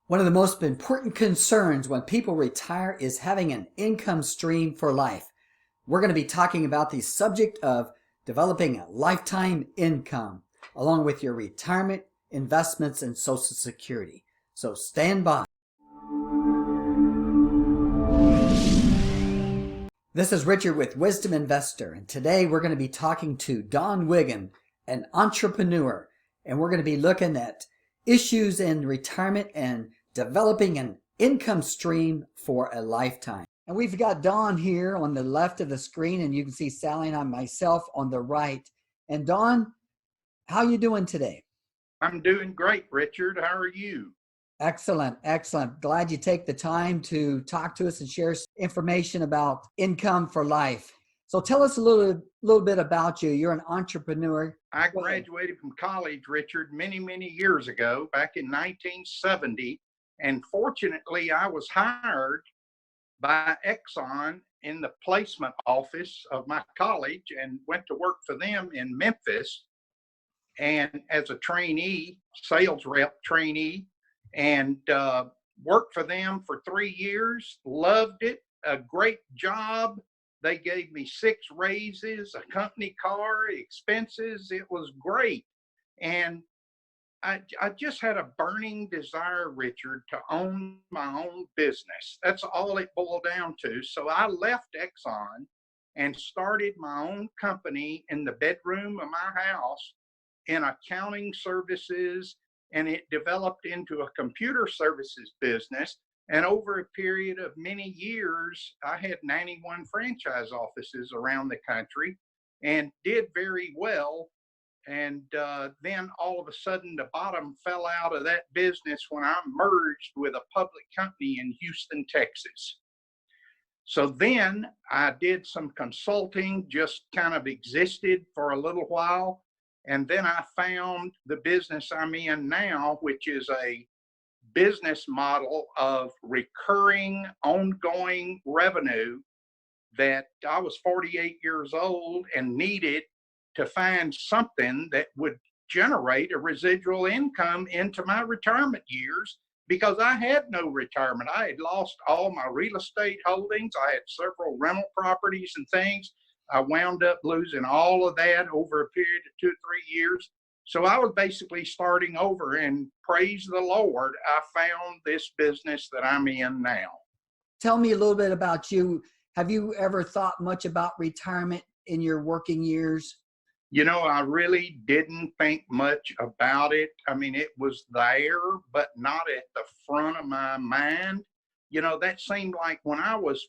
One of the most important concerns when people retire is having an income stream for life. We're going to be talking about the subject of developing a lifetime income, along with your retirement, investments, and Social Security. So stand by. This is Richard with Wisdom Investor, and today we're going to be talking to Don Wiggin, an entrepreneur, and we're going to be looking at issues in retirement and developing an income stream for a lifetime. And we've got Don here on the left of the screen, and you can see Sally and I, myself, on the right. And Don, how you doing today? I'm doing great, Richard. How are you? Excellent, excellent. Glad you take the time to talk to us and share information about income for life. So tell us a little bit about you. You're an entrepreneur. I graduated from college, Richard, many years ago, back in 1970. And fortunately, I was hired by Exxon in the placement office of my college and went to work for them in Memphis and as a trainee, sales rep trainee, and worked for them for 3 years. Loved it. A great job. They gave me 6 raises, a company car, expenses. It was great. And I just had a burning desire, Richard, to own my own business. That's all it boiled down to. So I left Exxon and started my own company in the bedroom of my house in accounting services, and it developed into a computer services business. And over a period of many years, I had 91 franchise offices around the country and did very well. And then all of a sudden, the bottom fell out of that business when I merged with a public company in Houston, Texas. So then I did some consulting, just kind of existed for a little while. And then I found the business I'm in now, which is a business model of recurring, ongoing revenue that I was 48 years old and needed to find something that would generate a residual income into my retirement years because I had no retirement. I had lost all my real estate holdings. I had several rental properties and things. I wound up losing all of that over a period of 2 or 3 years. So I was basically starting over, and praise the Lord, I found this business that I'm in now. Tell me a little bit about you. Have you ever thought much about retirement in your working years? You know, I really didn't think much about it. I mean, it was there, but not at the front of my mind. You know, that seemed like when I was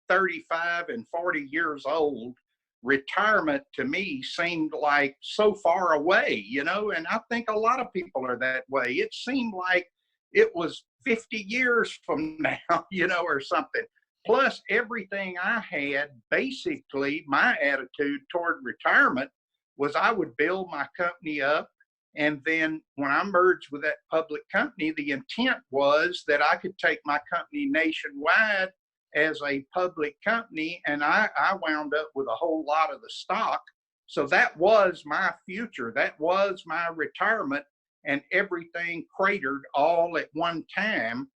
35 and 40 years old, retirement to me seemed like so far away, and I think a lot of people are that way. It seemed like it was 50 years from now, or something. Plus, everything I had, basically, my attitude toward retirement was I would build my company up. And then when I merged with that public company, the intent was that I could take my company nationwide as a public company, and I wound up with a whole lot of the stock. So that was my future. That was my retirement, and everything cratered all at one time.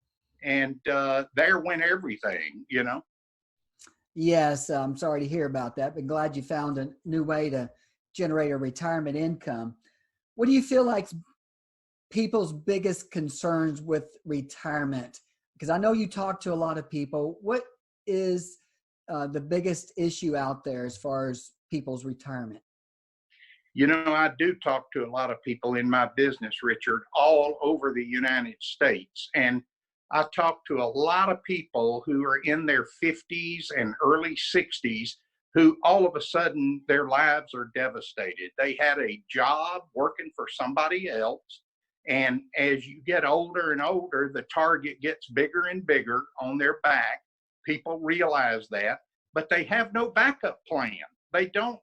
And there went everything. Yes, I'm sorry to hear about that, but glad you found a new way to generate a retirement income. What do you feel like people's biggest concerns with retirement? Because I know you talk to a lot of people. What is the biggest issue out there as far as people's retirement? I do talk to a lot of people in my business, Richard, all over the United States. And I talk to a lot of people who are in their 50s and early 60s who all of a sudden their lives are devastated. They had a job working for somebody else. And as you get older and older, the target gets bigger and bigger on their back. People realize that, but they have no backup plan. They don't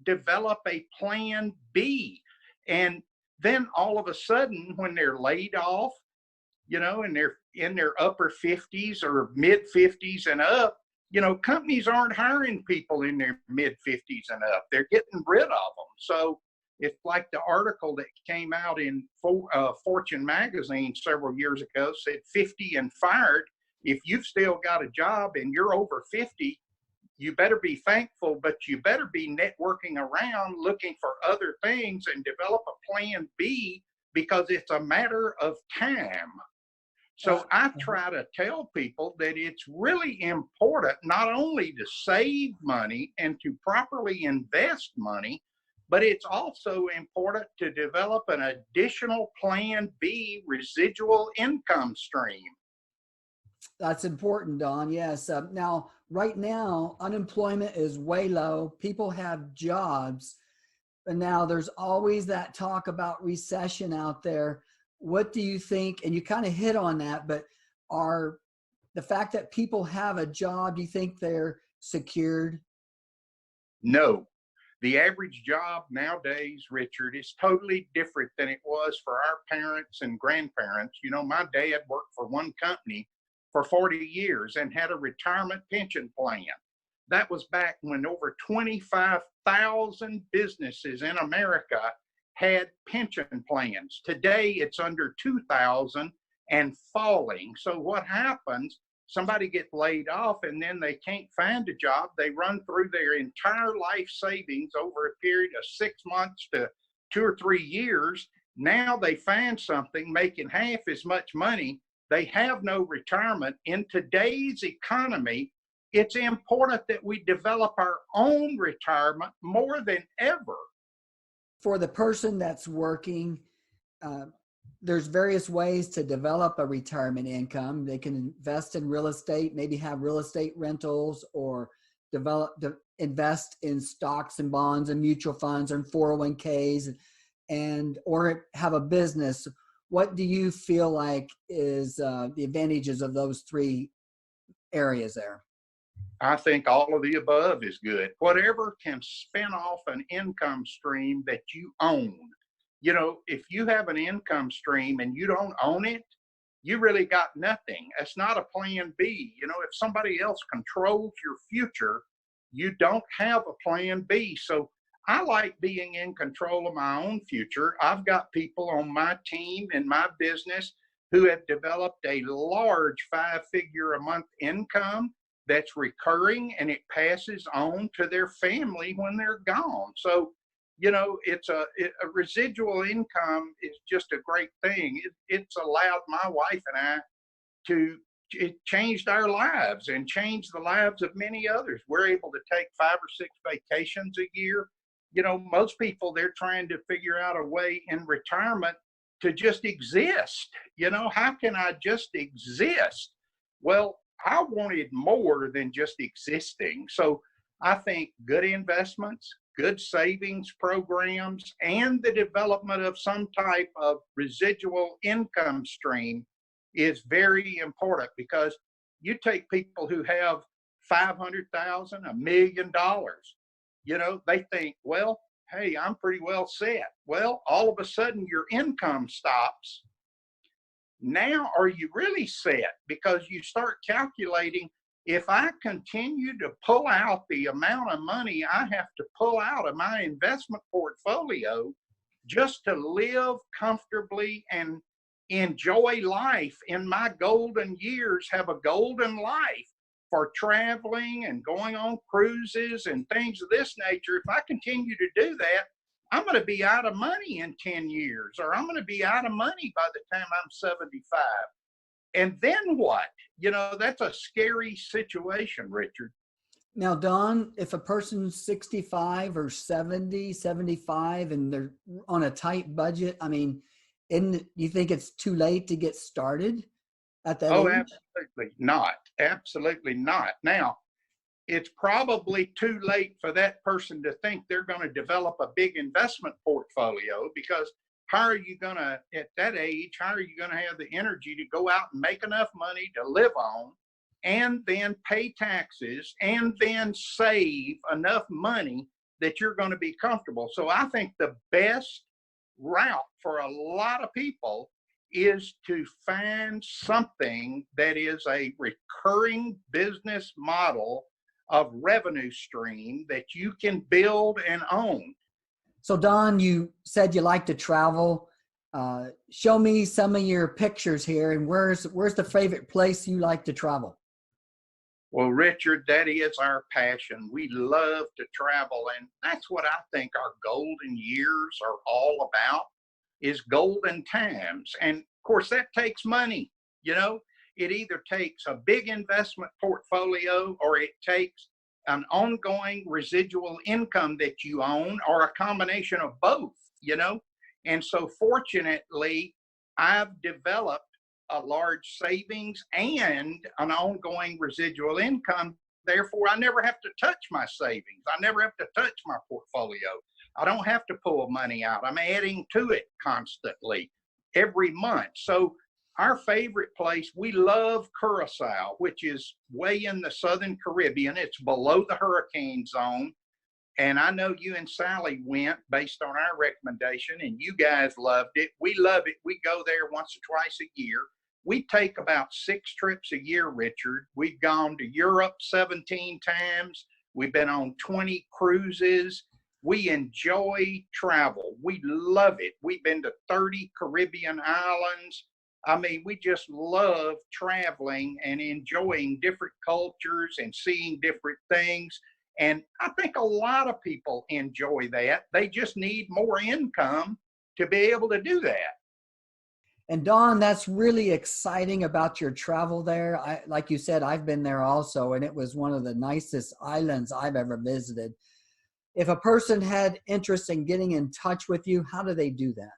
develop a plan B. And then all of a sudden, when they're laid off, and they're in their upper 50s or mid 50s and up, companies aren't hiring people in their mid 50s and up. They're getting rid of them. So It's like the article that came out in Fortune magazine several years ago said 50 and fired. If you've still got a job and you're over 50, you better be thankful, but you better be networking around looking for other things and develop a plan B, because it's a matter of time. So I try to tell people that it's really important not only to save money and to properly invest money, but it's also important to develop an additional plan B residual income stream. That's important, Don. Yes. Now, right now, unemployment is way low. People have jobs. And now there's always that talk about recession out there. What do you think? And you kind of hit on that, but are the fact that people have a job, do you think they're secured? No. The average job nowadays, Richard, is totally different than it was for our parents and grandparents. You know, my dad worked for one company for 40 years and had a retirement pension plan. That was back when over 25,000 businesses in America had pension plans. Today, it's under 2,000 and falling. So what happens? Somebody gets laid off and then they can't find a job. They run through their entire life savings over a period of 6 months to 2 or 3 years. Now they find something making half as much money. They have no retirement. In today's economy, it's important that we develop our own retirement more than ever. For the person that's working, there's various ways to develop a retirement income. They can invest in real estate, maybe have real estate rentals, or invest in stocks and bonds and mutual funds and 401ks, or have a business. What do you feel like is the advantages of those three areas there? I think all of the above is good. Whatever can spin off an income stream that you own. You know, if you have an income stream and you don't own it, you really got nothing. It's not a plan B. You know, if somebody else controls your future, you don't have a plan B. So I like being in control of my own future. I've got people on my team in my business who have developed a large 5-figure a month income that's recurring, and it passes on to their family when they're gone. So, you know, it's a residual income is just a great thing. It's allowed my wife and I it changed our lives and changed the lives of many others. We're able to take 5 or 6 vacations a year. You know, most people, they're trying to figure out a way in retirement to just exist. You know, how can I just exist? Well, I wanted more than just existing. So I think good investments, good savings programs, and the development of some type of residual income stream is very important, because you take people who have $500,000, $1 million, you know, they think, well, hey, I'm pretty well set. Well, all of a sudden your income stops. Now, are you really set? Because you start calculating, if I continue to pull out the amount of money I have to pull out of my investment portfolio just to live comfortably and enjoy life in my golden years, have a golden life for traveling and going on cruises and things of this nature, if I continue to do that, I'm going to be out of money in 10 years, or I'm going to be out of money by the time I'm 75. And then what? You know, that's a scary situation, Richard. Now, Don, if a person's 65 or 70, 75, and they're on a tight budget, I mean, you think it's too late to get started at that age? Absolutely not. Absolutely not. Now, it's probably too late for that person to think they're going to develop a big investment portfolio, because how are you going to, at that age, how are you going to have the energy to go out and make enough money to live on, and then pay taxes, and then save enough money that you're going to be comfortable? So I think the best route for a lot of people is to find something that is a recurring business model of revenue stream that you can build and own. So Don, you said you like to travel. Show me some of your pictures here, and where's the favorite place you like to travel? Well, Richard, that is our passion. We love to travel, and that's what I think our golden years are all about, is golden times. And of course, that takes money. You know, it either takes a big investment portfolio or it takes an ongoing residual income that you own, or a combination of both, you know. And so fortunately, I've developed a large savings and an ongoing residual income. Therefore, I never have to touch my savings. I never have to touch my portfolio. I don't have to pull money out. I'm adding to it constantly every month. So our favorite place, we love Curacao, which is way in the Southern Caribbean. It's below the hurricane zone. And I know you and Sally went based on our recommendation, and you guys loved it. We love it. We go there once or twice a year. We take about 6 trips a year, Richard. We've gone to Europe 17 times. We've been on 20 cruises. We enjoy travel. We love it. We've been to 30 Caribbean islands. I mean, we just love traveling and enjoying different cultures and seeing different things. And I think a lot of people enjoy that. They just need more income to be able to do that. And Don, that's really exciting about your travel there. Like you said, I've been there also, and it was one of the nicest islands I've ever visited. If a person had interest in getting in touch with you, how do they do that?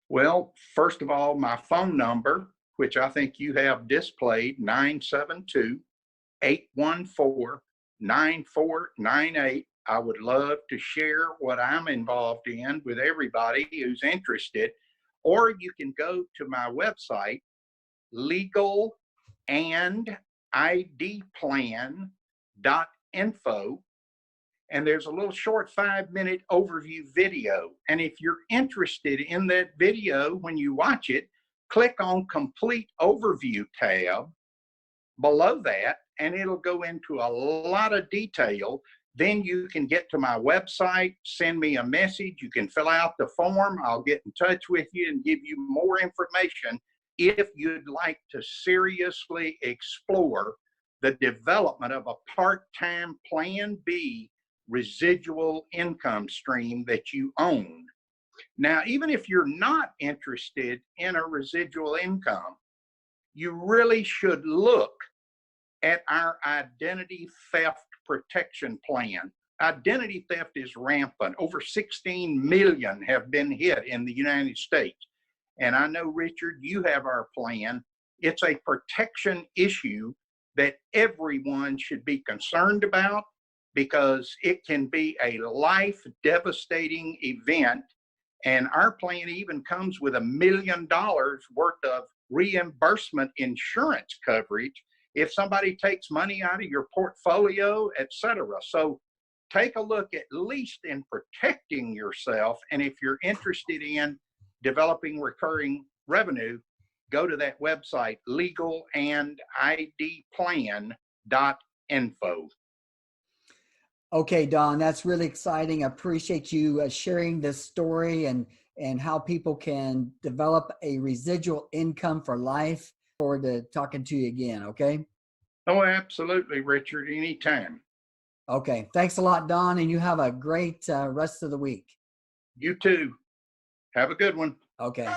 Well, first of all, my phone number, which I think you have displayed, 972-814-9498. I would love to share what I'm involved in with everybody who's interested. Or you can go to my website, legalandidplan.info, and there's a little short 5-minute overview video. And if you're interested in that video, when you watch it, click on Complete Overview tab below that, and it'll go into a lot of detail. Then you can get to my website, send me a message. You can fill out the form. I'll get in touch with you and give you more information if you'd like to seriously explore the development of a part-time Plan B residual income stream that you own. Now, even if you're not interested in a residual income, you really should look at our identity theft protection plan. Identity theft is rampant. Over 16 million have been hit in the United States. And I know, Richard, you have our plan. It's a protection issue that everyone should be concerned about, because it can be a life devastating event. And our plan even comes with $1 million worth of reimbursement insurance coverage if somebody takes money out of your portfolio, etc. So take a look at least in protecting yourself. And if you're interested in developing recurring revenue, go to that website, legalandidplan.info. Okay, Don, that's really exciting. I appreciate you sharing this story and how people can develop a residual income for life. Forward to talking to you again, okay? Oh, absolutely, Richard, anytime. Okay, thanks a lot, Don, and you have a great rest of the week. You too. Have a good one. Okay.